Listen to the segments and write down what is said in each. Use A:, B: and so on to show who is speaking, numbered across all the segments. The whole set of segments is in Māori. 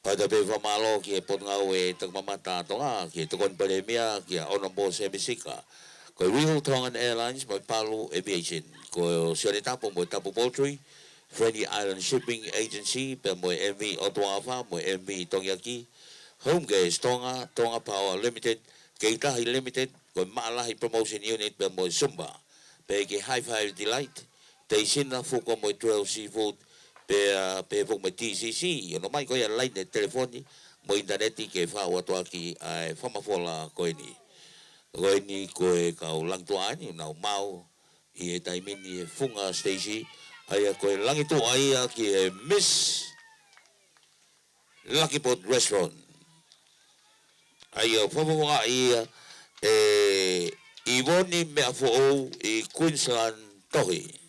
A: Pada be famalo ki pot ngawe tag mamata to nga ki to kon pandemia ki ono bo se bisika. Ko Rio Tongan Airlines mo Palu Aviation ko siya tapo mo tapo poultry Friendly Island Shipping Agency pe mo MV Ottawa mo MV Tongyaki Home Gas Tonga Power Limited Keita Limited ko Maalahi Promotion Unit pe mo Sumba pe ki High Five Delight Taisin na fuko mo 12 Seafood pe fo mo TCC yo no mai ko ya line de telefoni mo internet ke fa wa to aki ai fa ma fola ko ni ko e ka lang to ani na mau i e tai mini funga station ai ko lang itu ai ki Miss Lucky Pot Restaurant ai fa mo ai Ivoni me fo i Queensland tohi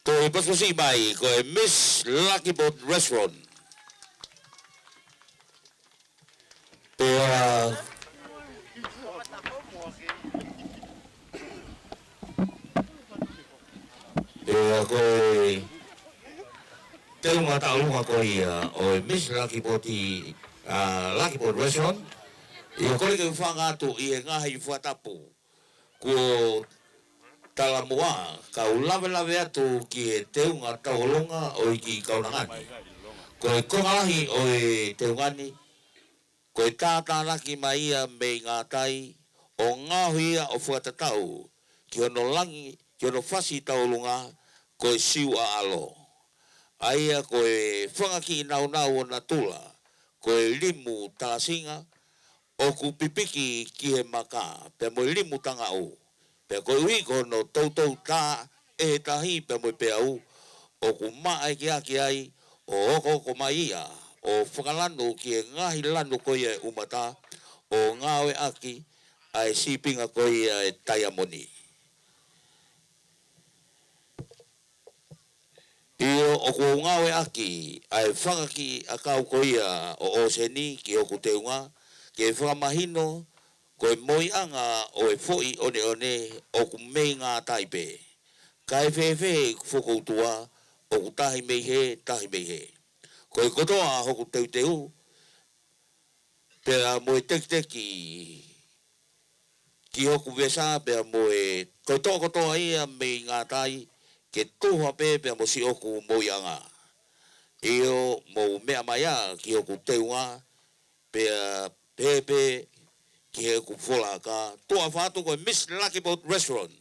A: to ipasusi mai ko Miss Lucky Pot Restaurant Pera ko telu mata lu ko o Miss Lucky Pot Lucky Pot Restaurant yo ko ke fanga to i nga hi fatapu ko talamoa ka ulave atu ki te unga taolonga o ki kaunangani ko ngahi o te ungani ko tata laki mai me ngatai o ngahia o fuatatau ki ono langi ki ono fasi taolonga ko siu a alo aia ko fangaki nau na tula ko limu tasinga o ku pipiki ki he maka pe mo limu tanga o pe ko ui ko no tau ta e tahi pe mo pe au o ku mai ki ai o ko mai ia o whakalano ki ngahi lano ko ia umata o ngawe aki ai sipinga ko ia e taiamoni Iyo o ko ngawe aki ai whangaki akau ko ia o seni ki o ku teunga ke whakamahino ko e moi anga o e foi one o ku mei ngā taipe. Ka e whewhe whokoutua o ku tahi mei he. Ko e kotoa hoku teu pera mo e teki ki hoku wesa pera mo e kotoa ia mei ngā tai ke toha pera mo si oku moi anga. Iyo mo mea maya ki hoku teunga pera pepe ki he ku fola ka toa whātu ko Miss Lucky Pot Restaurant.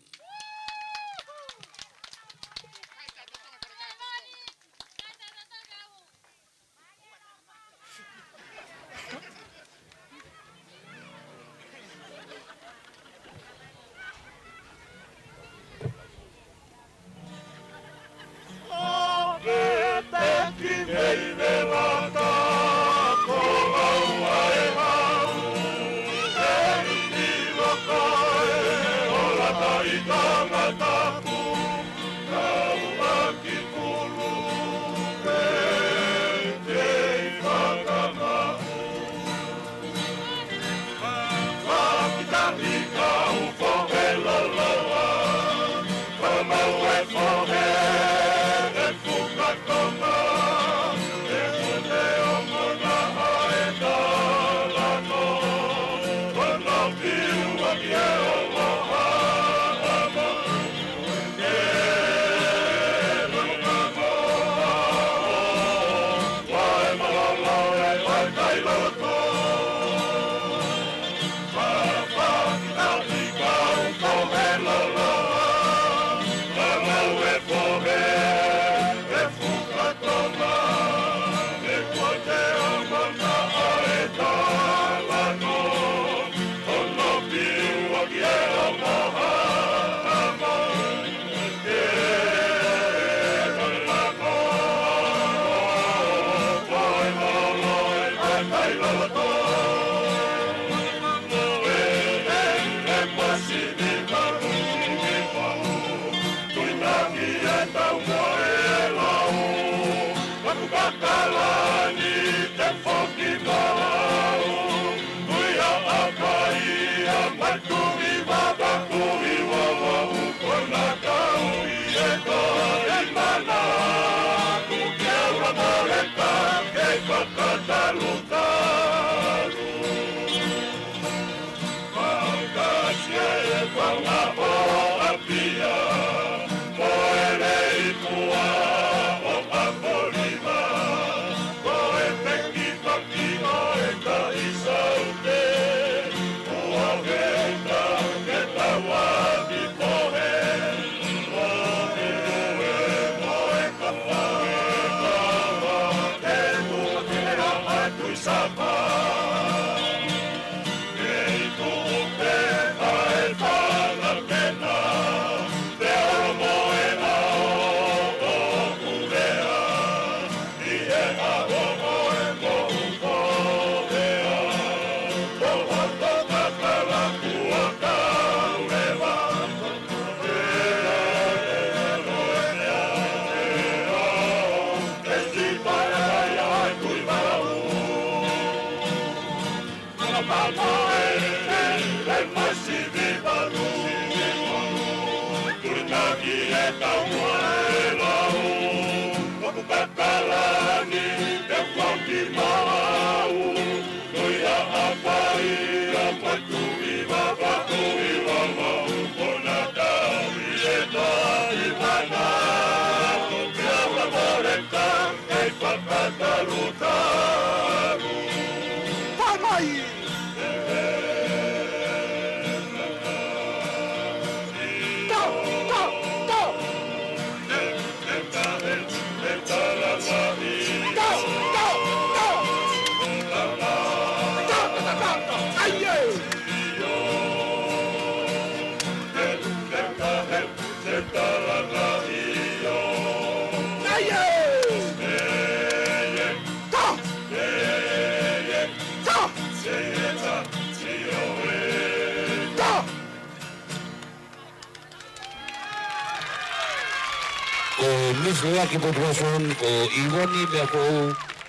A: Misua ki population ko iwani me ko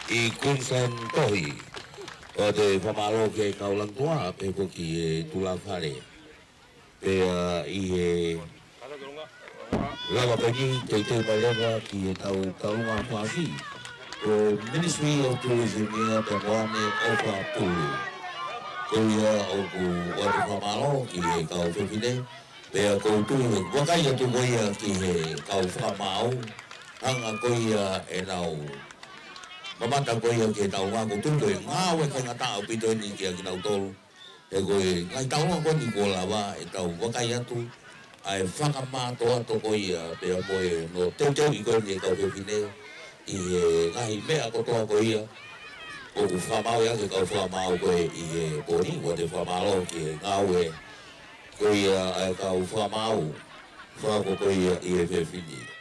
A: I Queensland tohi o te whamaro ke kaulang tua pe ko ki tulang whare pe I lawa pegi te mai lewa ki tau taunga whaki o Ministry of Tourism ia te moane opa pulu ko ia o ku o te whamaro ki kau whiwhine pe ko tui wakai atu koia ki kau whamao hanga koia nau mamata koia ke tau ngā ko tundu ngā we ke ngā tāo pito ni ki nau tolu e koe ngai tau ngā koni ko lawa e tau wakai atu ai whakamātoa to koia pe a koe no teu I koe ni kau whiwhine I ngai mea kotoa koia o ku whamau ia ke kau whamau koe I koni o te whamaro ki ngā we koia ai kau whamau whako koia I whiwhine